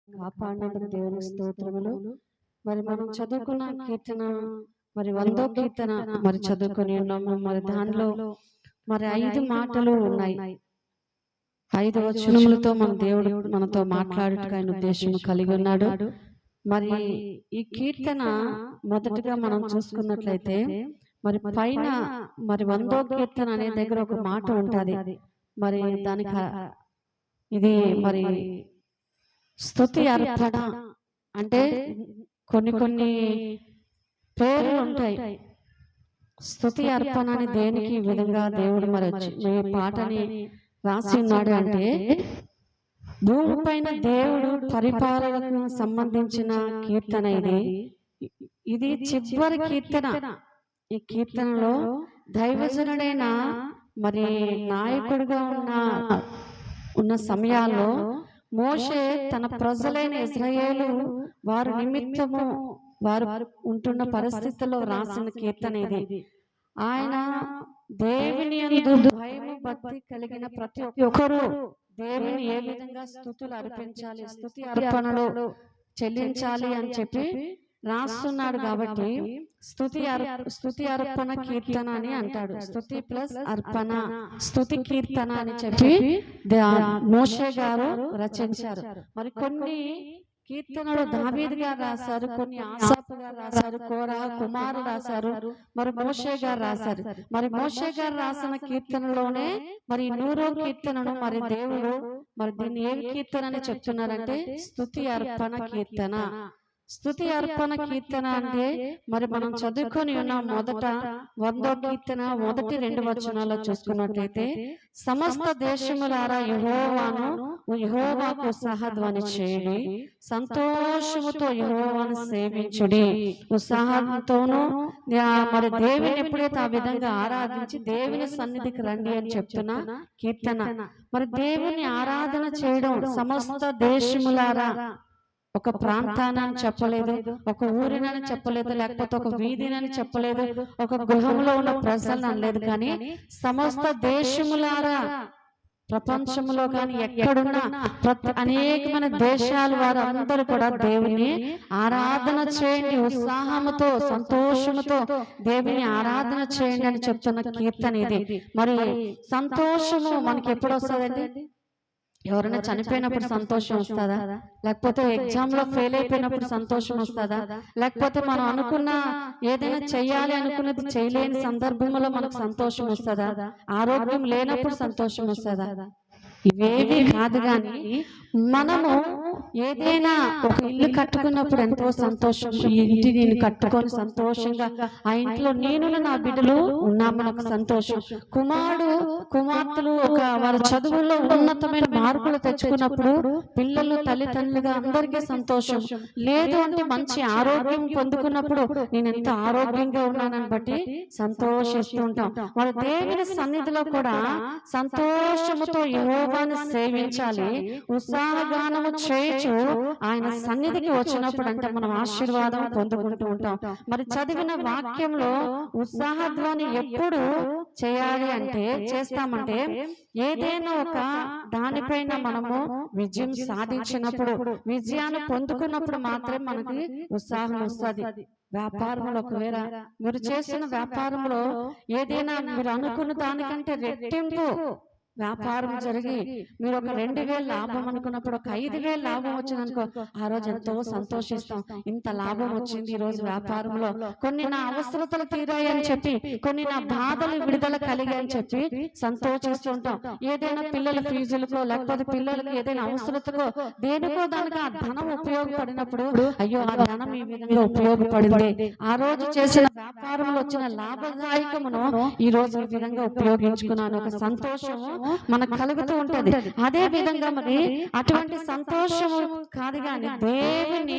కాపాడినందుకు దేవునికి స్తోత్రములు. మరి మనం చదువుకున్న కీర్తన మరి 100వ కీర్తన మరి చదువుకొని ఉన్నాము. మరి దానిలో మరి 5 మాటలు ఉన్నాయి. 5 వచనములతో మన దేవుడు మనతో మాట్లాడుటకు ఆయన ఉద్దేశం కలిగి ఉన్నాడు. మరి ఈ కీర్తన మొదటగా మనం చూసుకున్నట్లయితే మరి పైన మరి 100వ కీర్తన అనే దగ్గర ఒక మాట ఉంటుంది. మరి దానికి ఇది మరి స్తుతి అర్పణ అంటే కొన్ని పేర్లు ఉంటాయి. స్తుతి అర్పణ అని దేనికి ఈ విధంగా దేవుడు మరి వచ్చి ఈ పాటని రాసి ఉన్నాడు అంటే భూమి పైన దేవుడు పరిపాలనకు సంబంధించిన కీర్తన ఇది చివరి కీర్తన. ఈ కీర్తనలో దైవజనుడైన మరి నాయకుడిగా ఉన్న సమయాల్లో మోషే తన ప్రజలైన ఇశ్రాయేలు వారి నిమిత్తము వారు ఉంటున్న పరిస్థితుల్లో రాసిన కీర్తన ఇది. ఆయన దేవుని యందు భయము భక్తి కలిగిన ప్రతి ఒక్కరూ దేవుని ఏ విధంగా స్తుతులు అర్పించాలి, స్తుతి అర్పణలు చెల్లించాలి అని చెప్పి రాస్తున్నాడు. కాబట్టి స్తుతి అర్పణ కీర్తన అని అంటాడు. స్తుతి ప్లస్ అర్పణ, స్తుతి కీర్తన అని చెప్పి మోషే గారు రచించారు. మరి కొన్ని కీర్తనలు దావీదు గారు రాశారు, కొన్ని ఆసాపు గారు రాశారు, కోరహ కుమారుడు రాశారు, మరి మోషే గారు రాశారు. మరి మోషే గారు రాసిన కీర్తనలోనే మరి 100వ కీర్తనను మరి దేవుడు మరి దీన్ని ఏ కీర్తన అని చెప్తున్నారంటే స్తుతి అర్పణ కీర్తన. స్తుతి అర్పణ కీర్తన అంటే మరి మనం చదువుకొని ఉన్న మొదట 100వ కీర్తన మొదటి 2 వచనాల్లో చూసుకున్నట్లయితే సమస్త దేశములారా యెహోవాకు ఉత్సాహధ్వని చేయుడి, సంతోషముతో యెహోవాను సేవించుడి. ఉత్సాహంతోనూ మరి దేవుని ఎప్పుడైతే ఆ విధంగా ఆరాధించి దేవుని సన్నిధికి రండి అని చెప్తున్న కీర్తన. మరి దేవుని ఆరాధన చేయడం సమస్త దేశములారా, ఒక ప్రాంతానని చెప్పలేదు, ఒక ఊరినని చెప్పలేదు, లేకపోతే ఒక వీధినని చెప్పలేదు, ఒక గృహంలో ఉన్న ప్రజలను అనలేదు, కానీ సమస్త దేశములారా, ప్రపంచంలో కానీ ఎక్కడున్నా అనేకమైన దేశాల వారు అందరూ కూడా దేవుని ఆరాధన చేయండి, ఉత్సాహముతో సంతోషముతో దేవుని ఆరాధన చేయండి అని చెప్తున్న కీర్తన ఇది. మరి సంతోషము మనకి ఎప్పుడు వస్తుందండి? ఎవరైనా చనిపోయినప్పుడు సంతోషం వస్తుందా? లేకపోతే ఎగ్జామ్ లో ఫెయిల్ అయిపోయినప్పుడు సంతోషం వస్తుందా? లేకపోతే మనం అనుకున్న ఏదైనా చెయ్యాలి అనుకున్నది చేయలేని సందర్భంలో మనకు సంతోషం వస్తుందా? ఆరోగ్యం లేనప్పుడు సంతోషం వస్తుందా? ఇవేవి కాదు. కానీ మనము ఏదైనా ఒక ఇల్లు కట్టుకున్నప్పుడు ఎంతో సంతోషం, ఈ ఇంటి నేను కట్టుకొని సంతోషంగా ఆ ఇంట్లో నేను నా బిడ్డలు ఉన్నాము నాకు సంతోషం. కుమార్తెలు వారి చదువుల్లో ఉన్నతమైన మార్కులు తెచ్చుకున్నప్పుడు పిల్లలు తల్లిదండ్రులుగా అందరికీ సంతోషం. లేదు అంటే మంచి ఆరోగ్యం పొందుకున్నప్పుడు నేను ఎంత ఆరోగ్యంగా ఉన్నానని బట్టి సంతోషిస్తూ ఉంటాం. మన దేవుని సన్నిధిలో కూడా సంతోషముతో యెహోవాను సేవించాలి, ఉత్సాహగానము చేయొచ్చు. ఆయన సన్నిధికి వచ్చినప్పుడు అంటే మనం ఆశీర్వాదం పొందుకుంటూ ఉంటాం. మరి చదివిన వాక్యంలో ఉత్సాహధ్వని ఎప్పుడు చేయాలి అంటే చేస్తామంటే ఏదైనా ఒక దానిపైన మనము విజయం సాధించినప్పుడు, విజయాన్ని పొందుకున్నప్పుడు మాత్రమే మనకి ఉత్సాహం వస్తుంది. వ్యాపారంలో ఒకవేళ మీరు చేసిన వ్యాపారంలో ఏదైనా మీరు అనుకున్న దానికంటే రెట్టింపు వ్యాపారం జరిగి మీరు ఒక 2,000 లాభం అనుకున్నప్పుడు ఒక 5,000 లాభం వచ్చిందనుకో, ఆ రోజు ఎంతో సంతోషిస్తాం. ఇంత లాభం వచ్చింది ఈ రోజు వ్యాపారంలో, కొన్ని నా అవసరతలు తీరాయి అని చెప్పి, కొన్ని నా బాధలు విడుదల కలిగాయని చెప్పి సంతోషిస్తుంటాం. ఏదైనా పిల్లల ఫీజులకో లేకపోతే పిల్లలకి ఏదైనా అవసరతకో దేనికో దానికి ఆ ధనం ఉపయోగపడినప్పుడు అయ్యో ఆ ధనం ఈ విధంగా ఉపయోగపడింది, ఆ రోజు చేసిన వ్యాపారంలో వచ్చిన లాభదాయకమును ఈ రోజు ఈ విధంగా ఉపయోగించుకున్నాను, ఒక సంతోషము మనకు కలుగుతూ ఉంటది. అదే విధంగా మరి అటువంటి సంతోషము కాదు కానీ దేవుని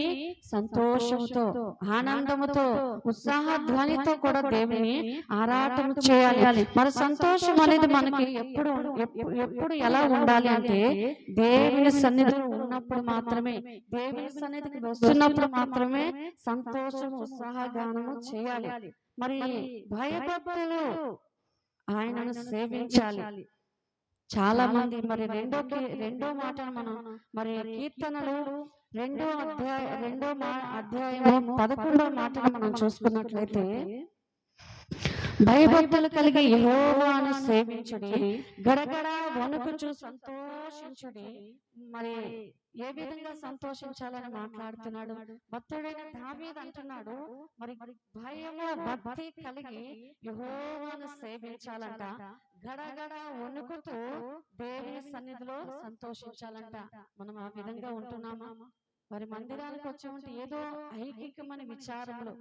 సంతోషముతో, ఆనందముతో, ఉత్సాహ ధ్వనితో కూడా దేవుని ఆరాటం చేయాలి. మరి సంతోషం అనేది మనకి ఎప్పుడు ఎలా ఉండాలి అంటే దేవుని సన్నిధిలో ఉన్నప్పుడు మాత్రమే, దేవుని సన్నిధికి వస్తున్నప్పుడు మాత్రమే సంతోషం ఉత్సాహగానము చేయాలి. మరి భయభక్తులు ఆయనను సేవించాలి. చాలా మంది మరి రెండో మాటను మనం మరి కీర్తనలు రెండో అధ్యాయము 11వ మాటను మనం చూసుకున్నట్లయితే, భయభక్తులు కలిగి యెహోవాను సేవించుడి, గడగడ వణుకుచు సంతోషించుడి. మరి ఏ విధంగా సంతోషించాలని మాట్లాడుతున్నాడు భక్తుడైన దావీదు అంటున్నాడు. మరి భయము భక్తి కలిగి యెహోవాను సేవించాలంట, గడగడ వణుకుతూ దేవుని సన్నిధిలో సంతోషించాలంట. మనం ఆ విధంగా ఉంటున్నామా? మరి మందిరానికి వచ్చే ఉంటే ఏదో ఐహికమైన విచారములు,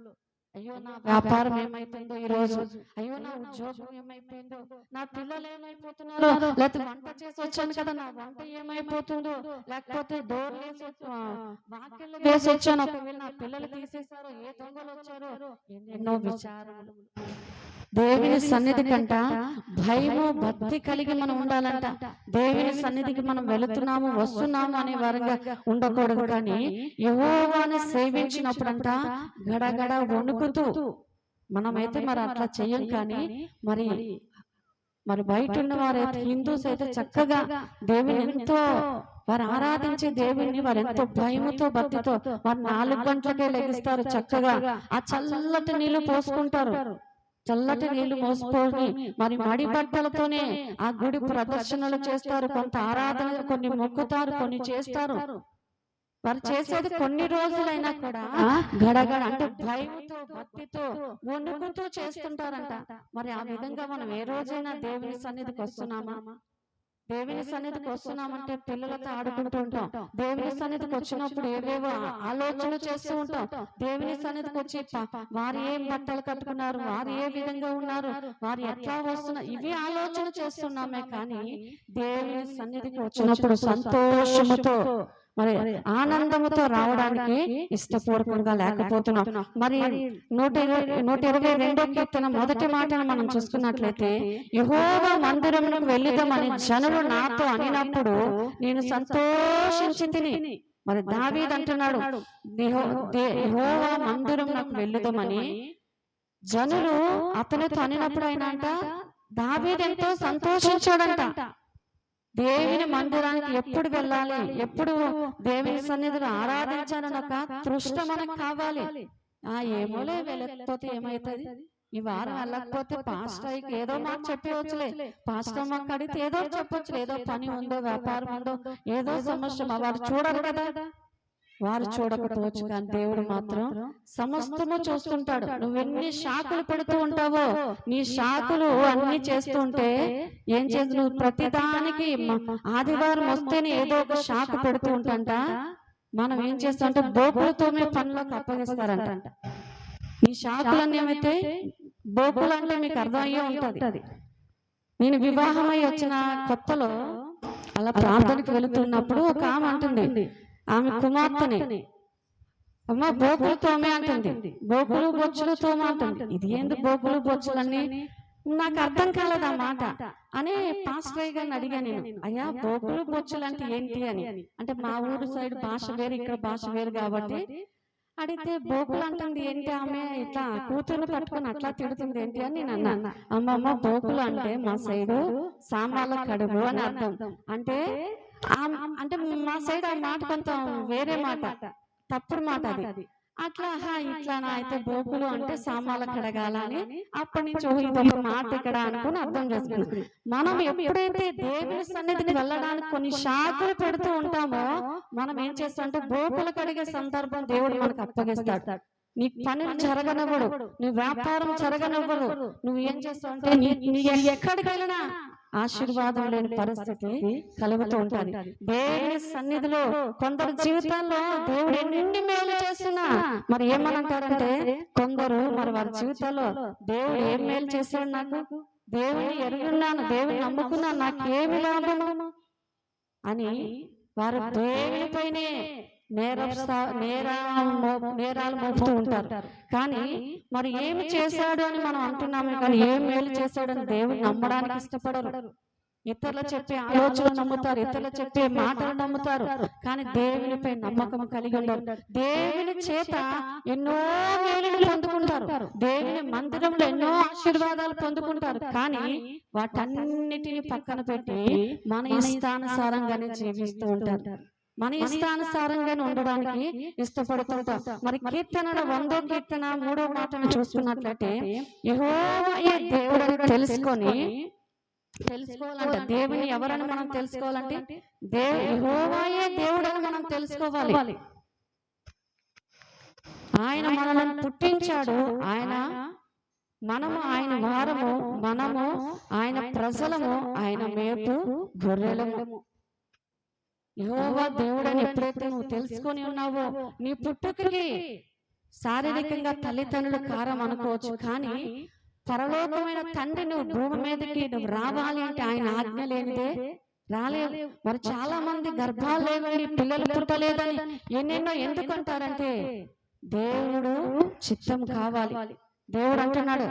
అయ్యో నా వ్యాపారం ఏమైపోయిందో ఈ రోజు, అయ్యో నా ఉద్యోగం ఏమైపోయిందో, నా పిల్లలు ఏమైపోతున్నారో, లేకపోతే వంట చేసి వచ్చాను కదా నా వంట ఏమైపోతుందో, లేకపోతే డోర్ వాకిళ్ళు వేసి వచ్చాను, ఒకవేళ నా పిల్లలు తీసేశారో, ఏ దొంగలు వచ్చారో, ఎన్నెన్నో విచారాలు. దేవుని సన్నిధి కంట భయము భక్తి కలిగి మనం ఉండాలంట. దేవుని సన్నిధికి మనం వెళుతున్నాము వస్తున్నాము అనే వారంగా ఉండకూడదు, కానీ యెహోవాను సేవించినప్పుడంట గడగడ వణుకుతూ. మనమైతే మరి అట్లా చెయ్యం, కానీ మరి బయట ఉన్న వారైతే హిందూస్ అయితే చక్కగా దేవుని ఎంతో వారు ఆరాధించే దేవుని వారు ఎంతో భయముతో భక్తితో వారు 4 గంటలకే లెగిస్తారు, చక్కగా ఆ చల్లటి నీళ్లు పోసుకుంటారు, చల్లటి నీళ్లు మోసుకొని మరి మడి బట్టలతోనే ఆ గుడి ప్రదర్శనలు చేస్తారు. కొంత ఆరాధన, కొన్ని మొక్కుతారు, కొన్ని చేస్తారు. వారు చేసేది కొన్ని రోజులైనా కూడా గడగడ అంటే భయంతో భక్తితో వణుకుతూ చేస్తుంటారంట. మరి ఆ విధంగా మనం ఏ రోజైనా దేవుని సన్నిధికి వస్తున్నామా? దేవుని సన్నిధికి వస్తున్నామంటే పిల్లలతో ఆడుకుంటూ ఉంటాం. దేవుని సన్నిధికి వచ్చినప్పుడు ఏవేవో ఆలోచనలు చేస్తూ ఉంటాం. దేవుని సన్నిధికి వచ్చి వారు ఏం బట్టలు కట్టుకున్నారు, వారు ఏ విధంగా ఉన్నారు, వారు ఎట్లా వస్తున్నారు, ఇవి ఆలోచన చేస్తున్నామే, కానీ దేవుని సన్నిధికి వచ్చినప్పుడు సంతోషముతో మరి ఆనందముతో రావడానికి ఇష్టపూర్వకంగా లేకపోతున్నాం. మరి 122వ కీర్తన మొదటి మాటను మనం చూసుకున్నట్లయితే, యెహోవా మందిరమునకు వెళ్ళిదమని జనులు నాతో అనినప్పుడు నేను సంతోషించి తిని. మరి దావీదు అంటున్నాడు, యెహోవా మందిరమునకు వెళ్ళిదమని జనులు అతనితో అనినప్పుడు ఆయన అంట దావీదు ఎంతో సంతోషించాడంట. దేవుని మందిరానికి ఎప్పుడు వెళ్ళాలి, ఎప్పుడు దేవుని సన్నిధిలో ఆరాధించాలని ఒక తృష్ట మనకు కావాలి. ఏమోలే వెళ్ళకపోతే ఏమైతుంది, ఈ వారం వెళ్ళకపోతే పాస్టర్కి ఏదో మాకు చెప్పవచ్చులే, పాస్టర్ మాకు అడిగితే ఏదో చెప్పొచ్చు, ఏదో పని ఉందో వ్యాపారం ఉందో ఏదో సమస్య వారు చూడరు కదా, వారు చూడకపోవచ్చు, కానీ దేవుడు మాత్రం సమస్తము చూస్తుంటాడు. నువ్వెన్ని శాఖలు పెడుతూ ఉంటావో, నీ శాఖలు అన్ని చేస్తుంటే ఏం చేసి నువ్వు ప్రతిదానికి ఆదివారం వస్తేనే ఏదో ఒక శాఖ పెడుతూ ఉంటాంట. మనం ఏం చేస్తామంటే బోకులతోనే పనులకు అప్పగిస్తారంట. ఈ శాఖలన్నీ ఏమైతే బోకులు అంటే మీకు అర్థం అయ్యే ఉంటది. నేను వివాహమై వచ్చిన కొత్తలో అలా ప్రార్థనకు వెళుతున్నప్పుడు ఒక ఆమె అంటుంది, ఆమె కుమార్తెని, అమ్మ బోకులు తోమే అంటుంది, బోకులు బొచ్చులు తోమ అంటుంది. ఇది ఏంది బోకులు బొచ్చులన్నీ, నాకు అర్థం కాలేదు ఆ మాట అని పాస్టర్ గారిని అడిగా నేను, అయ్యా బోకులు బొచ్చులు అంటే ఏంటి అని. అంటే మా ఊరు సైడ్ భాష వేరు, ఇక్కడ భాష వేరు కాబట్టి అడిగితే బోకులు అంటుంది ఏంటి, ఆమె ఇట్లా కూతురు పట్టుకొని అట్లా తిడుతుంది ఏంటి అని నేను అన్నా. అమ్మమ్మ బోకులు అంటే మా సైడు సామాన్ల కడుగు అని అర్థం. అంటే మా సైడ్ ఆ మాట కొంచెం వేరే మాట, తప్పుడు మాట అది. అట్లా ఇట్లానా అయితే బోకులు అంటే సామాన్ల కడగాల అని అప్పటి నుంచి ఇదొక మాట ఇక్కడ అనుకుని అర్థం చేసుకున్నాం. మనం ఎప్పుడైతే దేవుని సన్నిధికి వెళ్ళడానికి కొన్ని శాఖలు పెడుతూ ఉంటామో మనం ఏం చేస్తామంటే బోకులు కడిగే సందర్భం దేవుడు మనకు అప్పగిస్తాడు. నీ పనులు జరగనివ్వడు, నీ వ్యాపారం జరగనివ్వడు. నువ్వు ఏం చేస్తావు అంటే నీ ఎక్కడికి వెళ్ళినా ఆశీర్వాదం లేని పరిస్థితి కలుగుతూ ఉంటుంది. దేవుని సన్నిధిలో కొందరు జీవితాల్లో దేవుడు ఎన్ని మేలు చేస్తున్నా మరి ఏమనంటారంటే కొందరు మరి వారి జీవితాల్లో దేవుడు ఏం మేలు చేశాడు, నాకు దేవుని ఎరుగున్నాను, దేవుని నమ్ముకున్నాను, నాకేమి లాభము అని వారు దేవునిపైనే నేరాలు మోపుతూ ఉంటారు. కానీ మరి ఏమి చేశాడు అని మనం అంటున్నామే, కానీ ఏం మేలు చేశాడని దేవుడు నమ్మడానికి ఇష్టపడరు. ఇతరులు చెప్పే ఆలోచనలు నమ్ముతారు, ఇతరులు చెప్పే మాటలు నమ్ముతారు, కానీ దేవునిపై నమ్మకం కలిగి ఉండరు. దేవుని చేత ఎన్నో మేలులు పొందుకుంటారు, దేవుని మందిరంలో ఎన్నో ఆశీర్వాదాలు పొందుకుంటారు, కానీ వాటన్నిటిని పక్కన పెట్టి మన ఇష్టానుసారంగానే జీవిస్తూ ఉంటారు, మన ఇష్టానుసారంగానే ఉండడానికి ఇష్టపడుతుంటాం. మరి కీర్తనలో 100వ కీర్తన 3వ మాటను చూసుకున్నట్లయితే, యెహోవాయే దేవుడని తెలుసుకోవాలంటే, దేవుని ఎవరని మనం తెలుసుకోవాలంటే యెహోవాయే దేవుడని మనం తెలుసుకోవాలి. ఆయన మనల్ని పుట్టించాడు, మనము ఆయన వారము, మనము ఆయన ప్రజలము, ఆయన మేపు గొర్రెలము. యెహోవా దేవుడని ఎప్పుడైతే నువ్వు తెలుసుకొని ఉన్నావో, నీ పుట్టుకకి శారీరకంగా తల్లిదండ్రులు కారం అనుకోవచ్చు, కానీ పరలోకమైన తండ్రి నువ్వు భూమి మీదకి నువ్వు రావాలి అంటే ఆయన ఆజ్ఞ లేనిదే రాలేదు. మరి చాలా మంది గర్భాలు లేవండి, పిల్లలు పుట్టలేదని ఎన్నెన్నో ఎందుకంటారంటే దేవుడు చిత్తం కావాలి. దేవుడు అంటున్నాడు,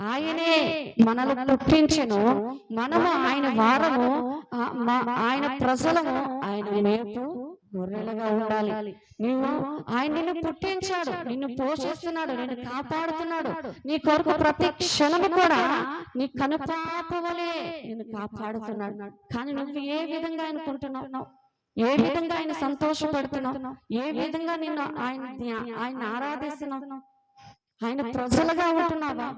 ఆయనే మనల్ని పుట్టించెను, మనము ఆయన వారము, ఆయన ప్రజలము, ఆయన మేపు గొర్రెలుగా ఉండాలి. ఆయన నిన్ను పుట్టించాడు, నిన్ను పోషిస్తున్నాడు, నిన్ను కాపాడుతున్నాడు. నీ కొరకు ప్రతి క్షణము కూడా నీ కనుపాపవలే నిన్ను కాపాడుతున్నాడు. కానీ నువ్వు ఏ విధంగా అనుకుంటున్నావు, ఏ విధంగా ఆయన సంతోషపడుతున్నావు, ఏ విధంగా నిన్ను ఆయన ఆరాధిస్తున్నావు? ఆయన ప్రజలుగా ఉంటున్నావా?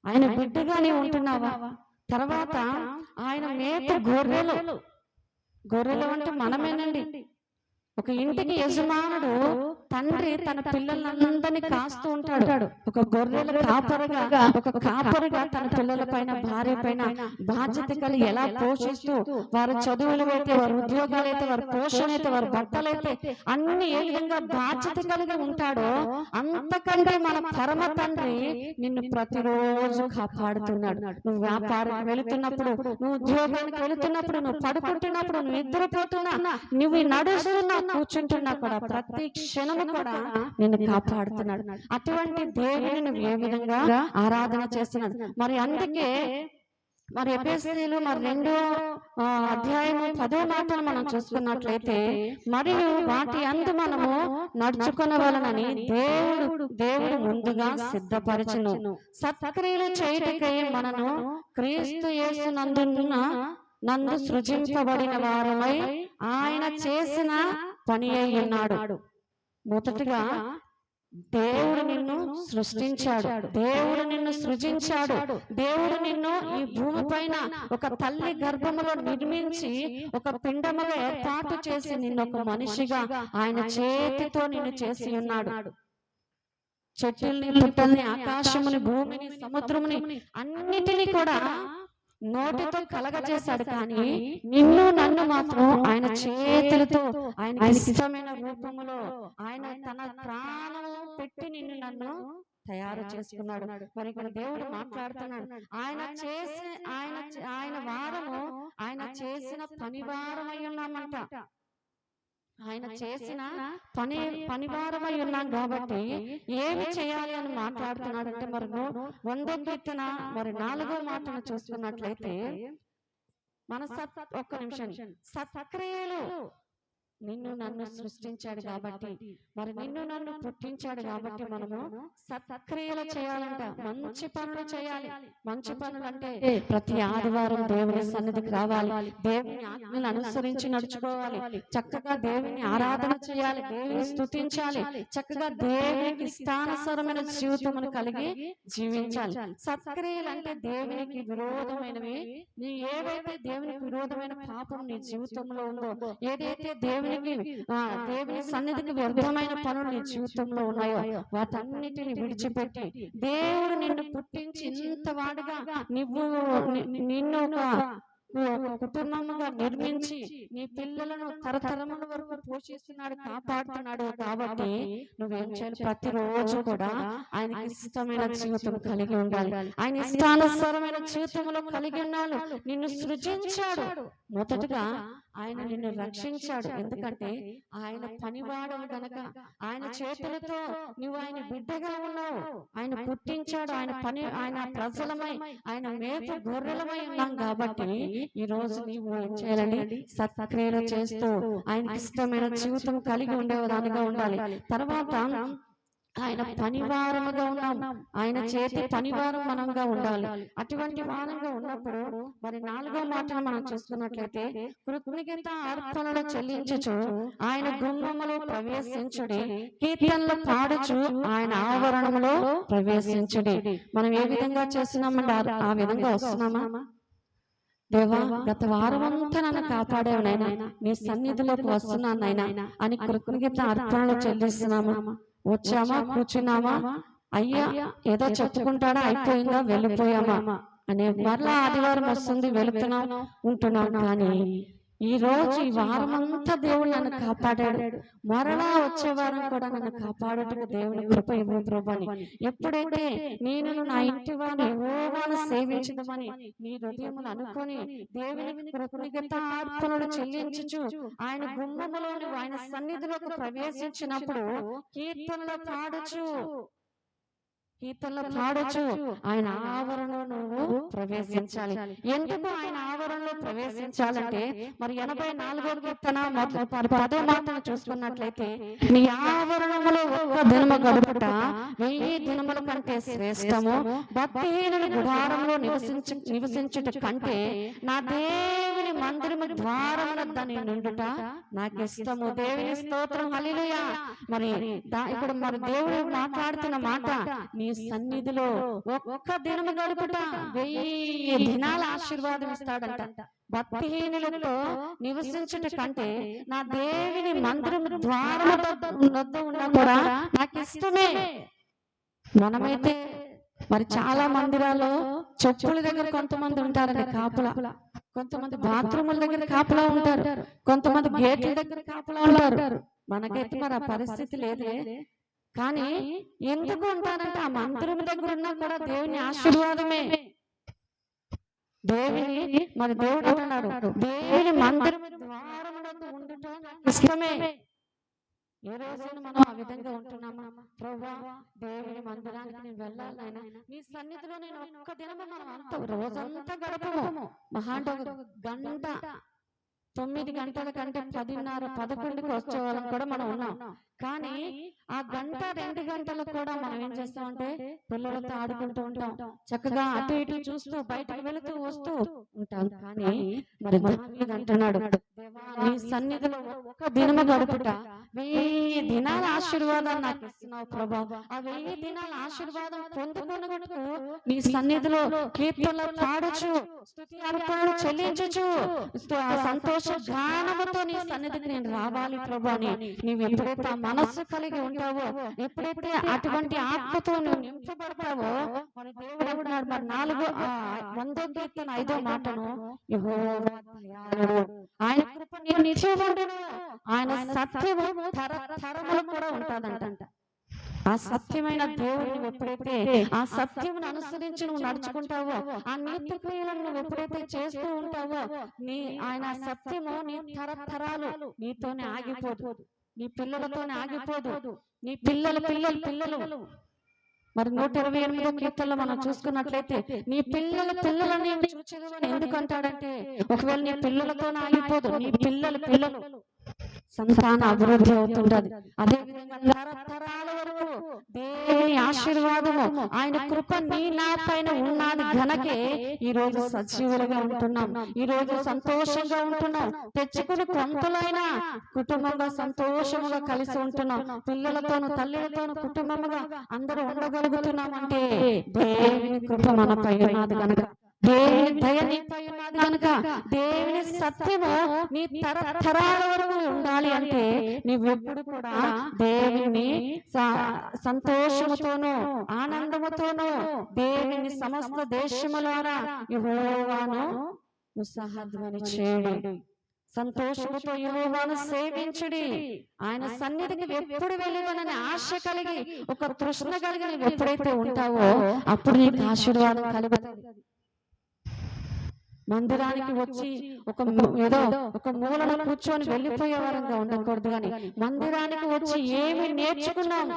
ఆయన బిడ్డగానే ఉంటున్నావా? తర్వాత ఆయన మేపు గొర్రెలు అంటే మనమేనండి. ఒక ఇంటికి యజమానుడు తండ్రి తన పిల్లలందరినీ కాస్తూ ఉంటాడు. ఒక గొర్రెల కాపరిగా తన పిల్లల పైన, భార్య పైన బాధ్యత కలిగి ఎలా పోషిస్తూ, వారి చదువులు అయితే, వారి ఉద్యోగాలు అయితే, వారి పోషణ అయితే, వారి బట్టలైతే అన్ని ఏ విధంగా బాధ్యత కలిగి ఉంటాడో, అంతకంటే మన పరమ తండ్రి నిన్ను ప్రతిరోజు కాపాడుతున్నాడు. నువ్వు వ్యాపారానికి వెళుతున్నప్పుడు, నువ్వు ఉద్యోగానికి వెళుతున్నప్పుడు, నువ్వు పడుకుంటున్నప్పుడు, నువ్వు నిద్రపోతున్నా, నువ్వు నడుస్తున్నా, కూర్చుంటున్నా కూడా ప్రతి క్షణము కూడా నిన్ను కాపాడుతున్నాడు. అటువంటి దేవుని నువ్వు ఏ విధంగా ఆరాధన చేస్తున్నాడు? మరి అందుకే మరి ఎఫెసీయులు 2వ అధ్యాయము 10వ మాటను మనం చూసుకున్నట్లయితే, మరియు వాటి అందు మనము నడుచుకొనవలనని దేవుడు ముందుగా సిద్ధపరచును, సత్క్రియలు చేయుటకై మనను క్రీస్తు యేసునందు సృజింపబడిన వారమై ఆయన చేసిన పని అయి ఉన్నాడు. మొదటగా దేవుడు నిన్ను సృష్టించాడు, దేవుడు నిన్ను సృజించాడు, దేవుడు నిన్ను ఈ భూమి పైన ఒక తల్లి గర్భములో నిర్మించి ఒక పిండముగా ఏర్పాటు చేసి నిన్ను ఒక మనిషిగా ఆయన చేతితో నిన్ను చేసి ఉన్నాడు. చెట్టుల్ని, పుట్టల్ని, ఆకాశముని, భూమిని, సముద్రముని అన్నిటినీ కూడా నోటితో కలగజేశాడు, కానీ నిన్ను నన్ను మాత్రం ఆయన చేతులతో, ఆయన ఇష్టమైన రూపములో ఆయన తన ప్రాణము పెట్టి నిన్ను నన్ను తయారు చేసుకున్నాడు. మరి ఇక్కడ దేవుడు మాట్లాడుతున్నాడు, ఆయన వారము, ఆయన చేసిన పని వారమై ఉన్నామంట. ఆయన చేసిన పనివారమై ఉన్నాం కాబట్టి ఏమి చేయాలి అని మాట్లాడుతున్నాడు అంటే, మరి 100వ కీర్తన 4వ మాటను చూసుకున్నట్లయితే, మన ఒక్క నిమిషం, సత్క్రియలు నిన్ను నన్ను సృష్టించాడు కాబట్టి, మరి నిన్ను నన్ను పుట్టించాడు కాబట్టి మనము సత్క్రియలు చేయాలంట, మంచి పనులు చేయాలి. మంచి పనులు అంటే ప్రతి ఆదివారం దేవుని సన్నిధికి రావాలి, దేవుని ఆజ్ఞలు అనుసరించి నడుచుకోవాలి, చక్కగా దేవుని ఆరాధన చేయాలి, దేవుని స్తుతించాలి, చక్కగా దేవునికి ఇష్టానుసారమైన జీవితమును కలిగి జీవించాలి. సత్క్రియలు అంటే దేవునికి విరోధమైనవి, నీ ఏవైతే దేవునికి విరోధమైన పాపం నీ జీవితంలో ఉందో, ఏదైతే దేవుని సన్నిధికి వ్యర్థమైన పనులు నీ జీవితంలో ఉన్నాయో, వాటన్నిటిని విడిచిపెట్టి దేవుడు నిన్ను పుట్టించి ఇంత వాడుగా నిన్ను ఒక నువ్వు ఒక కుటుంబముగా నిర్మించి నీ పిల్లలను తరతరముల వరకు పోషిస్తున్నాడు, కాపాడుతున్నాడు. కాబట్టి నువ్వేం చేయాలి? ప్రతిరోజు కూడా ఆయనకి ఇష్టమైన జీవితం కలిగి ఉండాలి. ఆయన ఇష్టానుసారమైన జీవితంలో కలిగి ఉండాలి. నిన్ను సృజించాడు, మొదటగా ఆయన నిన్ను రక్షించాడు. ఎందుకంటే ఆయన పనివాడవు గనక, ఆయన చేతులతో నువ్వు ఆయన బిడ్డగా ఉన్నావు. ఆయన పుట్టించాడు, ఆయన ప్రజలమై, ఆయన మేపు గొర్రెలమై ఉన్నాం. కాబట్టి ఈ రోజు నీవు ఏం చేయాలండి? సత్క్రియలు చేస్తూ ఆయనకి ఇష్టమైన జీవితం కలిగి ఉండేదానిగా ఉండాలి. తర్వాత ఆయన పనివారముగా ఉన్నాం, ఆయన చేతి పనివారం మనంగా ఉండాలి. అటువంటి వారంగా ఉన్నప్పుడు మరి 4వ మాటను మనం చూసుకున్నట్లయితే, కృతజ్ఞత అర్పణలు చెల్లించుచు ఆయన గుమ్మములో ప్రవేశించుడి, కీర్తనలు పాడుచు ఆయన ఆవరణములో ప్రవేశించుడి. మనం ఏ విధంగా చేస్తున్నామండి? ఆ విధంగా వస్తున్నామా? దేవా, గత వారం అంతా నన్ను కాపాడావు నైనా, నీ సన్నిధిలోకి వస్తున్నాను నైనా అని కృతజ్ఞత అర్పణలు చెల్లిస్తున్నామా? వచ్చామా, కూర్చున్నామా, అయ్యా ఏదో చెప్పుకుంటాడా, అయిపోయిందా, వెళ్ళిపోయామా అనే మరలా ఆదివారం వస్తుంది, వెళుతున్నాం, ఉంటున్నాం. కానీ ఈ రోజు ఈ వారం అంతా దేవుడు నన్ను కాపాడాడు, మరలా వచ్చే వారం కూడా నన్ను కాపాడటకు దేవుని కృప ఇవ్వు ప్రభు అని ఎప్పుడైతే నేను నా ఇంటి వారిని యెహోవాను సేవించదమని నీ హృదయములు అనుకొని దేవునికి కృతజ్ఞత అర్పణలు చెల్లించుచు ఆయన గుమ్మములో ఆయన సన్నిధిలోకి ప్రవేశించినప్పుడు కీర్తనలు పాడుచు ఆయన ఆవరణలో నువ్వు ప్రవేశించాలి. ఎందుకు ఆయన ఆవరణలో ప్రవేశించాలంటే, మరి 84వ కీర్తన 10వ మాటను చూసుకున్నట్లయితే, నీ ఆవరణములో ఒక్క దినము గడుపుట 1000 దినముల కంటే శ్రేష్టము, భక్తిహీనుల గుడారంలో నివసించుట కంటే నా దేవుని మందిరము ద్వారమున దాని నుండుట నాకు ఇష్టము. దేవుని స్తోత్రం, హల్లెలూయా. మరి ఇక్కడ మరి దేవుడు మాట్లాడుతున్న మాట, నీ సన్నిధిలో ఒక్క దినము గడుపుట 1000 దినాల ఆశీర్వాదం ఇస్తాడంట. భక్తిహీనులతో నివసించుట కంటే నా దేవుని మందిరము ద్వారమున ఉన్నా కూడా నాకు ఇష్టమే. మనమైతే మరి చాలా మందిరాల్లో చెప్పుల దగ్గర కొంతమంది ఉంటారండి కాపులా, కొంతమంది బాత్రూముల దగ్గర కాపులా ఉంటారు, కొంతమంది గేట్ల దగ్గర కాపులా ఉంటారు. మనకైతే మరి ఆ పరిస్థితి లేదే. కానీ ఎందుకు ఉంటారంటే ఆ మందిరం దగ్గర ఉన్నా కూడా దేవుని ఆశీర్వాదమే. మరి దేవుడు అంటున్నాడు, దేవుని మందిరం ద్వారమునందు ఉండుట ఇష్టమే. ఏ రోజైనా మనం ఆ విధంగా ఉంటున్నామా? ప్రభువా, దేవుని మందిరానికి నేను వెళ్ళాలి నాయనా, నీ సన్నిధిలో నేను ఒక్క దినము, మనం అంత రోజంతా గడపము, మహా అంటే గంట, 9 గంటల కంటే 10:30, 11కి వచ్చే వాళ్ళం కూడా మనం ఉన్నాం. కానీ ఆ గంట 2 గంటలు కూడా మనం ఏం చేస్తామంటే పిల్లలతో ఆడుకుంటూ ఉంటాం, చక్కగా అటు ఇటు చూస్తూ బయటకు వెళుతూ వస్తూ ఉంటాం. కానీ మరి దావీదు అంటున్నాడు, నీ సన్నిధిలో ఒక్క దినము గడుపుట 1000 దినాల ఆశీర్వాదాన్ని నాకు ఇస్తున్నావు ప్రభా. ఆ 1000 దినాల ఆశీర్వాదం పొందుకున్నట్టు నీ సన్నిధిలో కీర్తనలు పాడుచు, స్తుతి అర్పణలు చెల్లించుచు, సంతోష గానముతో నీ సన్నిధికి నేను రావాలి ప్రభా అని నీవు ఎప్పుడైతే మనస్సు కలిగి ఉంటావో, ఎప్పుడైతే అటువంటి ఆత్మతో నువ్వు నింపబడతావో, మరి దేవుడు అంటున్నాడు మరి 100వ కీర్తన 5వ మాటను, యెహోవా దయాళుడు, ఆయన కృప నిత్యముండును, ఆయన సత్యము తరతరములు కూడా ఉంటుందంట. ఆ సత్యమైన దేవుడిని ఎప్పుడైతే ఆ సత్యమును అనుసరించి నువ్వు నడుచుకుంటావో, ఆ నీతి క్రియలను నువ్వు ఎప్పుడైతే చేస్తూ ఉంటావో, ఆయన సత్యము నీ తరతరాలు నీతోనే ఆగిపోదు, నీ పిల్లలతోనే ఆగిపోదు, నీ పిల్లలు మరి 128వ కీర్తనలో మనం చూసుకున్నట్లయితే నీ పిల్లలని చూచేదని ఎందుకంటాడంటే, ఒకవేళ నీ పిల్లలతోనే ఆగిపోదు, నీ పిల్లలు సంతాన అభివృద్ధి అవుతుంటది. అదే విధంగా తరతరాల వరకు దేవుని ఆశీర్వాదము, ఆయన కృప నీ నా పైన ఉన్నది గనకే ఈ రోజు సజీవులుగా ఉంటున్నాం, ఈ రోజు సంతోషంగా ఉంటున్నాం, తెచ్చుకుని కొంతలైనా కుటుంబంగా సంతోషముగా కలిసి ఉంటున్నాం, పిల్లలతోనూ తల్లిలతోనూ కుటుంబముగా అందరూ ఉండగలుగుతున్నాం అంటే దేవుని కృప మనపై ఉన్నది గనక, దేవుని దయ నీపై ఉన్నది కనుక, దేవుని సత్యము నీ తరతరాల వరకు ఉండాలి అంటే నీవెప్పుడు కూడా దేవుని సంతోషముతోనూ ఆనందముతోనూ దేవుని సమస్త దేశములారా యెహోవాను ఉత్సాహధ్వని చేయుడి, సంతోషముతో యెహోవాను సేవించుడి. ఆయన సన్నిధికి ఎప్పుడు వెళ్ళేదనని ఆశ కలిగి, ఒక తృష్ణ కలిగి నువ్వు ఎప్పుడైతే ఉంటావో అప్పుడు నీకు ఆశీర్వాదం కలుగుతుంది. మందిరానికి వచ్చి ఏదో ఒక మూలలో కూర్చొని వెళ్ళిపోయే వారంగా ఉండకూడదు, కానీ మందిరానికి వచ్చి ఏమి నేర్చుకున్నాం,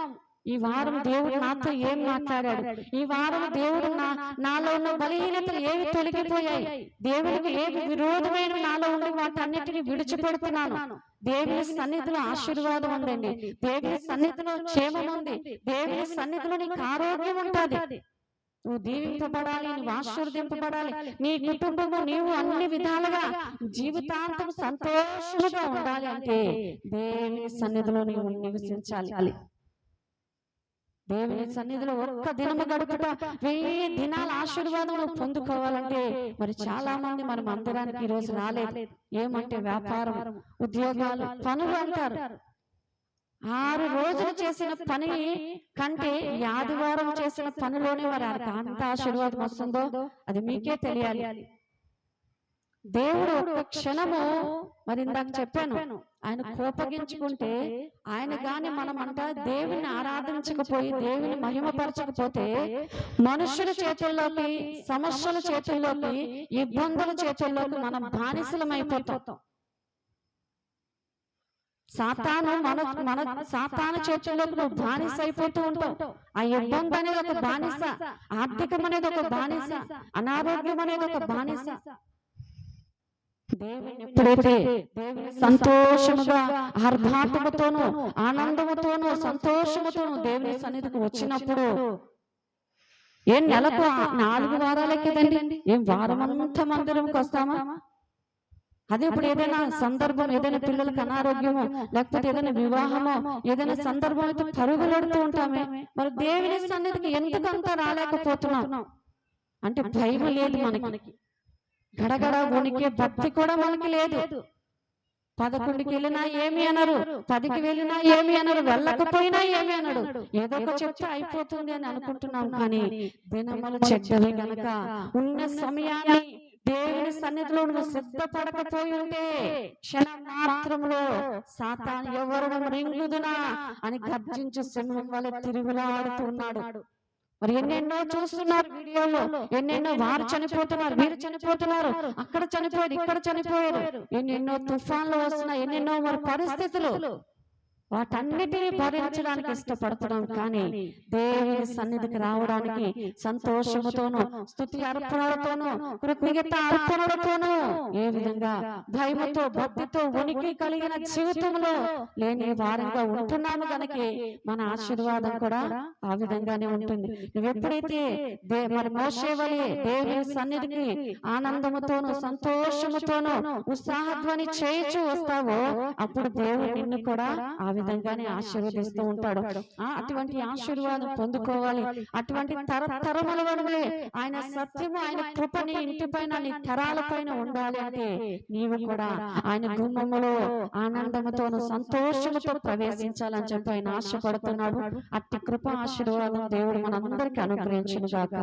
ఈ వారం దేవుడు నాతో ఏం మాట్లాడాడు, ఈ వారం దేవుడు నాలో ఉన్న బలహీనతలు ఏవి తొలగిపోయాయి, దేవుడికి ఏవి విరోధమైన నాలో ఉండి వాటన్నిటిని విడిచిపెడుతున్నాను. దేవుని సన్నిధిలో ఆశీర్వాదం ఉందండి, దేవుని సన్నిధిలో క్షేమం ఉంది, దేవుని సన్నిధిలో నీకు ఆరోగ్యం ఉంటుంది. నువ్వు దీవింపబడాలి, నువ్వు ఆశీర్వదింపబడాలి, నీ కుటుంబము నీవు అన్ని విధాలుగా జీవితాంతం సంతోషంగా ఉండాలి అంటే దేవుని సన్నిధిలో నీవు నివసించాలి. దేవుని సన్నిధిలో ఒక్క దినము గడుపుట 1000 దినాల ఆశీర్వాదం నువ్వు పొందుకోవాలంటే మరి చాలా మంది మన మందిరానికి ఈ రోజు రాలేదు. ఏమంటే వ్యాపారం, ఉద్యోగాలు, పనులు అంటారు. 6 రోజులు చేసిన పని కంటే ఈ ఆదివారం చేసిన పనిలోనే మరి అంత ఆశీర్వాదం వస్తుందో అది మీకే తెలియాలి. దేవుడు ఒక క్షణము, మరి ఇందాక చెప్పాను, ఆయన కోపగించుకుంటే ఆయన గాని మనమంట దేవుని ఆరాధించకపోయి దేవుని మహిమపరచకపోతే మనుషుల చేతుల్లోకి, సమస్యల చేతుల్లోకి, ఇబ్బందుల చేతుల్లోకి మనం బానిసలమైపోతాం. సాతాను చేతుల్లోకి నువ్వు బానిస అయిపోతూ ఉంటావు. ఆ ఇబ్బంది అనేది ఒక బానిస, ఆర్థికం అనేది ఒక బానిస, అనారోగ్యం అనేది ఒక బానిస. దేవుని ఎప్పుడైతే సంతోషముగా, ఆర్భాటముతోనూ, ఆనందముతోనూ, సంతోషముతోనూ దేవుని సన్నిధికి వచ్చినప్పుడు ఏం నెలకు 4 వారాలే కదండి, ఏం వారమంతా మందిరంకి వస్తామా? అదే ఇప్పుడు ఏదైనా సందర్భం, ఏదైనా పిల్లలకు అనారోగ్యమో, లేకపోతే ఏదైనా వివాహమో, ఏదైనా సందర్భం అయితే పరుగులెడుతూ ఉంటామే. మరి దేవుని సన్నిధికి ఎందుకంతా రాలేకపోతున్నాం అంటే భయం లేదు మనకి, గడగడ వణికే భక్తి కూడా మనకి లేదు. 11కి వెళ్ళినా ఏమి అనరు, 10కి వెళ్ళినా ఏమి అనరు, వెళ్ళకపోయినా ఏమి అనడు, ఏదో ఒక చెప్తే అయిపోతుంది అని అనుకుంటున్నాం. కానీ దినములు చెడ్డవి గనక ఉన్న సమయాన్ని దేవుని సన్నిధిలో నువ్వు సిద్ధపడకపోయి ఉంటే క్షణం మాత్రంలో సాతాను ఎవరు రింగుదునా అని గర్జించు సింహం వలె తిరుగులాడుతున్నాడు. మరి ఎన్నెన్నో చూస్తున్నారు వీడియోలో, ఎన్నెన్నో వారు చనిపోతున్నారు, వీరు చనిపోతున్నారు, అక్కడ చనిపోయారు, ఇక్కడ చనిపోయారు, ఎన్నెన్నో తుఫాన్లు వస్తున్నాయి, ఎన్నెన్నో మరి పరిస్థితులు. వాటన్నిటిని భరించడానికి ఇష్టపడుతున్నాం, కానీ దేవుని సన్నిధికి రావడానికి సంతోషముతోనూ, స్తుతి అర్పణలతోనూ, కృతజ్ఞత అర్పణలతోనూ, ఏ విధంగా భయముతో, భక్తితో, ఉనికి కలిగిన జీవితంలో లేని వారంగా ఉంటున్నాము గనక మన ఆశీర్వాదం కూడా ఆ విధంగానే ఉంటుంది. నువ్వు ఎప్పుడైతే మరి మోషే వలె దేవుని సన్నిధికి ఆనందముతోనూ, సంతోషముతోనూ, ఉత్సాహధ్వని చేయించు వస్తావో అప్పుడు దేవుడు నిన్ను కూడా ఆ విధంగానే ఆశీర్వదిస్తూ ఉంటాడు. అటువంటి ఆశీర్వాదం పొందుకోవాలి. అటువంటి తరతరముల వరకు ఆయన సత్యము, ఆయన కృప నీ ఇంటి పైన, నీ తరాల పైన ఉండాలి అంటే నీవు కూడా ఆయన గుమ్మములో ఆనందముతోను, సంతోషముతో ప్రవేశించాలని చెప్పి ఆయన ఆశపడుతున్నాడు. అట్టి కృప, ఆశీర్వాదం దేవుడు మనందరికీ అనుగ్రహించును గాక.